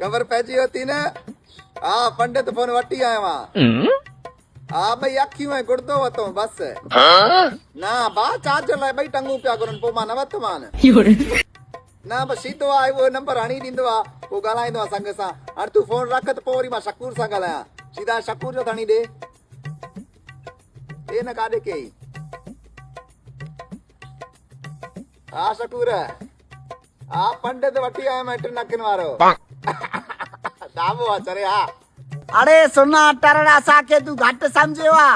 खबर पहुंची होती न हाँ पंडित फोन वटी आयो वहाँ हाँ भाई अखी में गुड़दो वतो बस ना बा चार्जर लाए भाई टंगू पिया करन पो मान वत मान ना बस सीधो आए वो नंबर हणी दींदो आ पो गालाइंदो आ संग सा हां तू फोन रख त पो वरी मां शकूर सा गालाया सीधा शकूर जो धणी दे ए न काडे के हाँ शकूर हाँ पंडित वटी आयो मैं नकिन वारो दाबो आ चरे हाँ अरे सुना टरड़ा साके तू घट समझे वा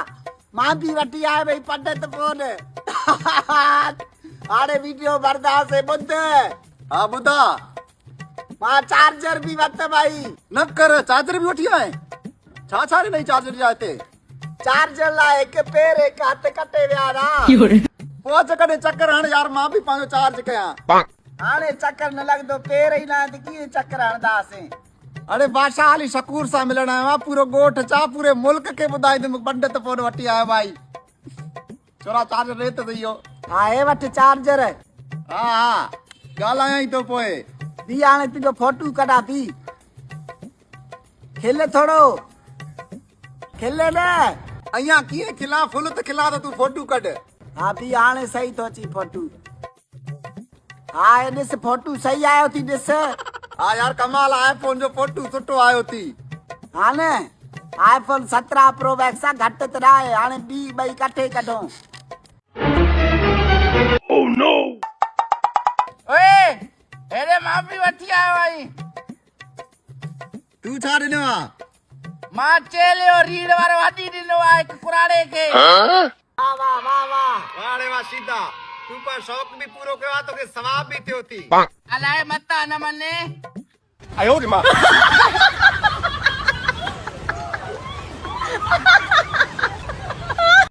मां भी वटी आए भाई पंडित फोन अरे वीडियो बरदा से बुद्ध हाँ बुधा मां चार्जर भी वत भाई न कर चार्जर भी वठी आए छा छारे नहीं चार्जर जाते चार्जर ला एक पैर एक हाथ कटे विया ना पोच कदे चक्कर हण यार मां भी पांजो चार्ज कया हाणे चक्कर न लगदो पैर ही ना त की चक्कर हणदासे अरे बादशाह अली शकूर सा मिलण आयो पूरो गोठ चा पूरे मुल्क के बुधाई तुम पंडित फोन वठी आयो भाई छोरा चार्जर रेत दइयो हां ए वट चार्जर हाँ हाँ गालाया ही तो पोए दी हाणे तुझो फोटू कढा भी खेले थोड़ो खेले न अया किए खिला फुल त खिला त तू फोटू कढ हाँ भी हाणे सही तो अची फोटू हाँ ए ॾिस फोटू सही आयो थी ॾिस हाँ यार कमाल आईफोन जो फोटू सुठो आयो थी हाँ न आईफोन 17 प्रो मैक्स आ घट त आहे हाणे बी ॿई कठे कढो Oh no! ओए हेरे मां भी वठी आयो आई तू छा ॾिनो आ मां चेलियो रीड़ वारो हडी ॾिनो आहे हिकु पुराणे खे वाह वाह वाह वाह वारे वा सीधा तू पर शौक भी पूरो कयो तो के सवाब भी थियो थी अलाए मता न मने 哎呦我的妈！